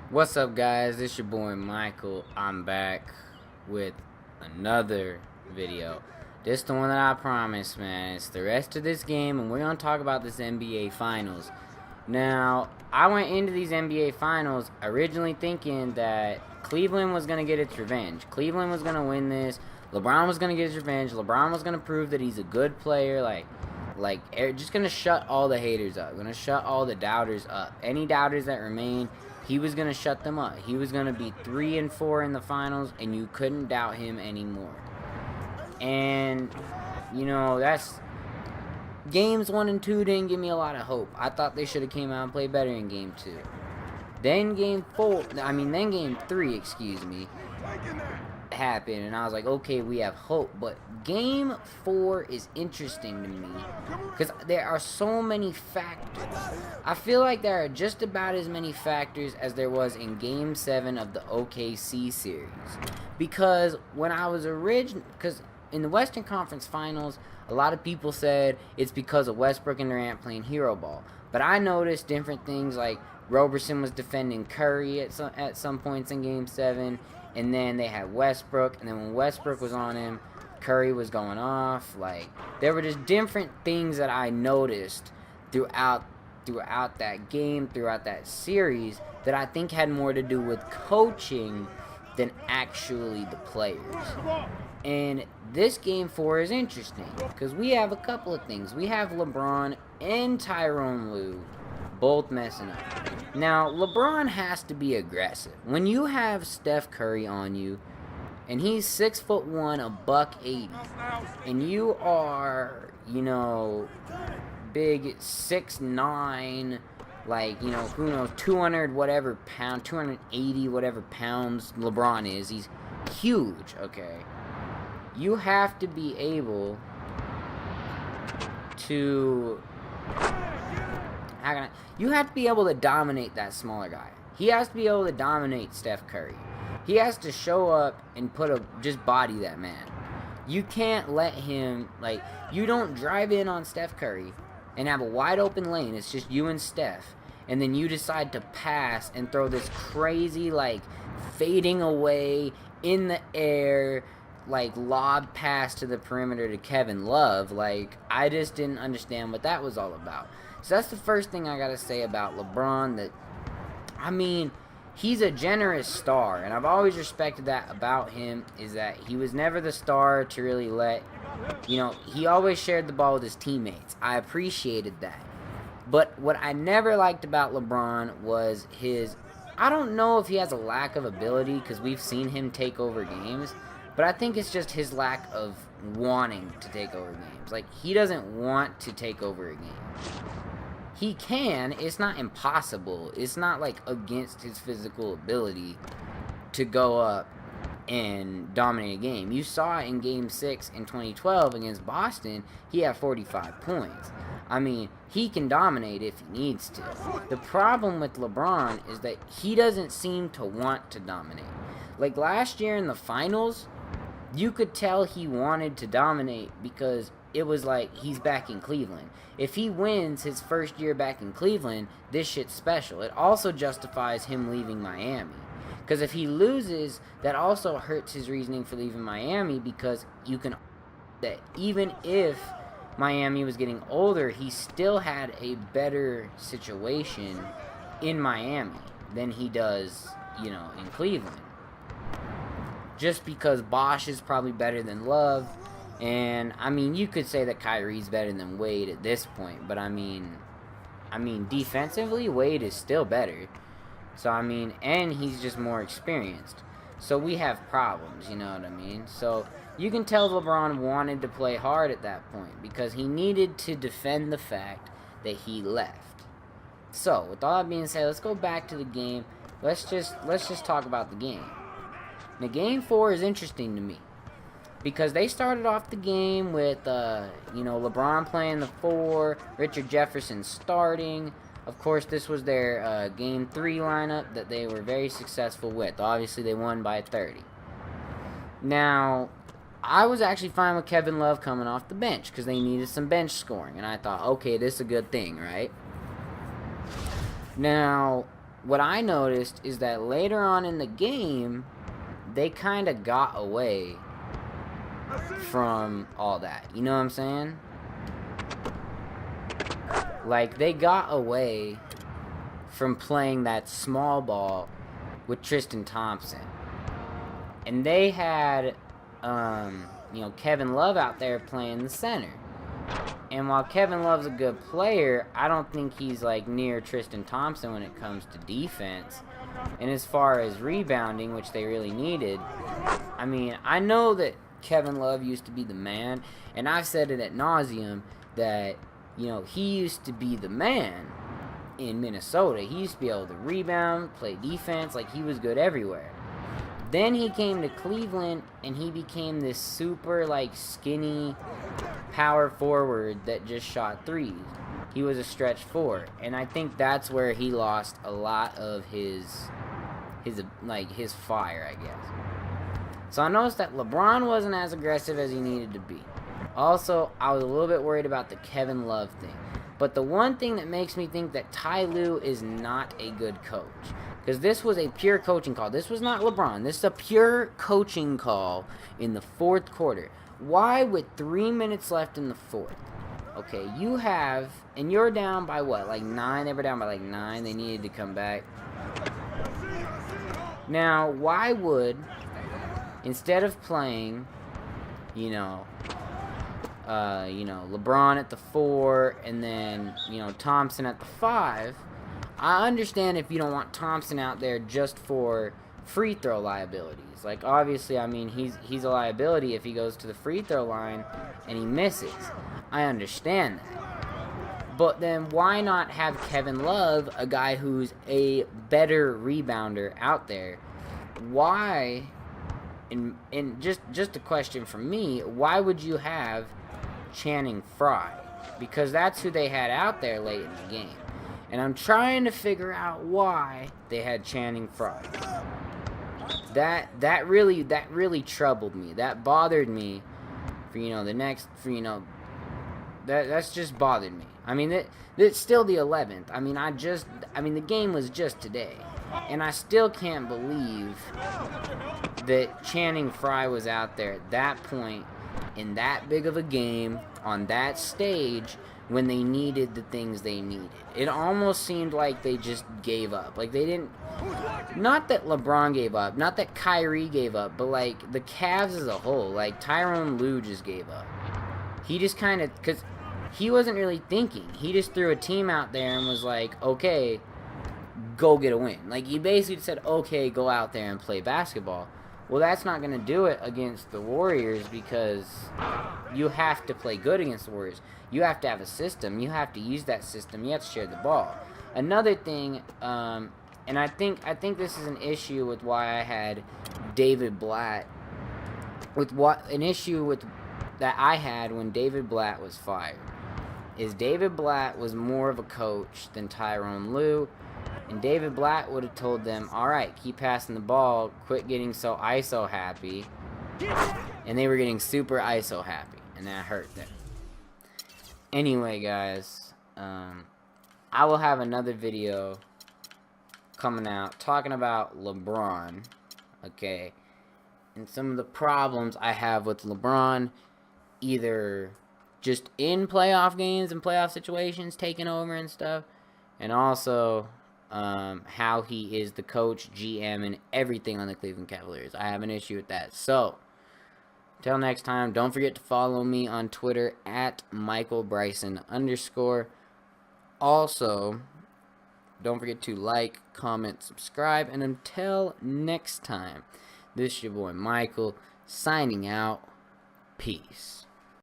What's up, guys? It's your boy Michael. I'm back with another video. This the one that I promised, man. It's the rest of this game, and we're gonna talk about this NBA Finals. Now, I went into these NBA Finals originally thinking that Cleveland was gonna get its revenge. Cleveland was gonna win this. LeBron was gonna get his revenge. LeBron was gonna prove that he's a good player. Just gonna shut all the haters up. Gonna shut all the doubters up. Any doubters that remain, he was going to shut them up. He was going to be 3-4 in the finals, and you couldn't doubt him anymore. And, that's... Games 1 and 2 didn't give me a lot of hope. I thought they should have came out and played better in Game 2. Then Game 3, happened, and I was like, okay, we have hope. But Game 4 is interesting to me because there are so many factors. I feel like there are just about as many factors as there was in Game 7 of the OKC series. Because when I was because in the Western Conference Finals, a lot of people said it's because of Westbrook and Durant playing hero ball. But I noticed different things, like Roberson was defending Curry at some points in Game 7. And then they had Westbrook, and then when Westbrook was on him, Curry was going off. Like, there were just different things that I noticed throughout that game, throughout that series, that I think had more to do with coaching than actually the players. And this Game 4 is interesting, because we have a couple of things. We have LeBron and Ty Lue both messing up. Now, LeBron has to be aggressive. When you have Steph Curry on you, and he's 6'1", $180, and you are, big 6'9", who knows, 200 whatever pound, 280 whatever pounds LeBron is. He's huge, okay? You have to be able to... You have to be able to dominate that smaller guy. He has to be able to dominate Steph Curry. He has to show up and just body that man. You can't let him, you don't drive in on Steph Curry and have a wide open lane. It's just you and Steph. And then you decide to pass and throw this crazy, fading away in the air, lob pass to the perimeter to Kevin Love. I just didn't understand what that was all about. So that's the first thing I gotta say about LeBron. He's a generous star, and I've always respected that about him, is that he was never the star to really let, he always shared the ball with his teammates. I appreciated that. But what I never liked about LeBron was I don't know if he has a lack of ability, because we've seen him take over games, but I think it's just his lack of wanting to take over games. He doesn't want to take over a game. He can. It's not impossible. It's not, against his physical ability to go up and dominate a game. You saw it in Game 6 in 2012 against Boston. He had 45 points. He can dominate if he needs to. The problem with LeBron is that he doesn't seem to want to dominate. Last year in the finals, you could tell he wanted to dominate because it was he's back in Cleveland. If he wins his first year back in Cleveland, this shit's special. It also justifies him leaving Miami. Because if he loses, that also hurts his reasoning for leaving Miami, because you can... that even if Miami was getting older, he still had a better situation in Miami than he does, in Cleveland. Just because Bosh is probably better than Love. And, you could say that Kyrie's better than Wade at this point. But, defensively, Wade is still better. So, and he's just more experienced. So, we have problems, you know what I mean? So, you can tell LeBron wanted to play hard at that point, because he needed to defend the fact that he left. So, with all that being said, let's go back to the game. Let's just talk about the game. Now, Game 4 is interesting to me, because they started off the game with, LeBron playing the 4, Richard Jefferson starting. Of course, this was their Game 3 lineup that they were very successful with. Obviously, they won by 30. Now, I was actually fine with Kevin Love coming off the bench, because they needed some bench scoring. And I thought, okay, this is a good thing, right? Now, what I noticed is that later on in the game, they kind of got away from all that. You know what I'm saying? Like, they got away from playing that small ball with Tristan Thompson. And they had, you know, Kevin Love out there playing the center. And while Kevin Love's a good player, I don't think he's, like, near Tristan Thompson when it comes to defense. And as far as rebounding, which they really needed, I mean, I know that Kevin Love used to be the man, and I've said it ad nauseum that, you know, he used to be the man in Minnesota. He used to be able to rebound, play defense, like, he was good everywhere. Then he came to Cleveland, and he became this super, like, skinny power forward that just shot threes. He was a stretch four, and I think that's where he lost a lot of his fire, I guess. So I noticed that LeBron wasn't as aggressive as he needed to be. Also, I was a little bit worried about the Kevin Love thing. But the one thing that makes me think that Ty Lue is not a good coach, because this was a pure coaching call. This was not LeBron. This is a pure coaching call in the fourth quarter. Why, with 3 minutes left in the fourth? Okay, you have, and you're down by what, like 9? They were down by like 9. They needed to come back. Now, why would, instead of playing, LeBron at the 4 and then, Thompson at the 5, I understand if you don't want Thompson out there just for free throw liabilities. Like, obviously, I mean, he's a liability if he goes to the free throw line and he misses. I understand that. But then why not have Kevin Love, a guy who's a better rebounder, out there? Why, and just a question from me, why would you have Channing Frye? Because that's who they had out there late in the game. And I'm trying to figure out why they had Channing Frye. That really troubled me. That bothered me that's just bothered me. I mean, it's still the 11th. I mean, the game was just today. And I still can't believe that Channing Frye was out there at that point in that big of a game on that stage when they needed the things they needed. It almost seemed like they just gave up. Like, they didn't... Not that LeBron gave up, not that Kyrie gave up, but, like, the Cavs as a whole. Like, Tyronn Lue just gave up. He just kind of... Because he wasn't really thinking. He just threw a team out there and was like, okay, go get a win. Like, he basically said, okay, go out there and play basketball. Well, that's not going to do it against the Warriors because you have to play good against the Warriors. You have to have a system. You have to use that system. You have to share the ball. Another thing, and I think this is an issue with why I had David Blatt, an issue with that I had when David Blatt was fired, is David Blatt was more of a coach than Tyronn Lue. And David Blatt would have told them, alright, keep passing the ball, quit getting so ISO happy. And they were getting super ISO happy, and that hurt them. Anyway, guys, I will have another video coming out talking about LeBron, okay, and some of the problems I have with LeBron, either just in playoff games and playoff situations, taking over and stuff, and also how he is the coach, GM, and everything on the Cleveland Cavaliers. I have an issue with that. So, until next time, don't forget to follow me on Twitter at MichaelBryson_. Also, don't forget to like, comment, subscribe, and until next time, this is your boy Michael, signing out. Peace.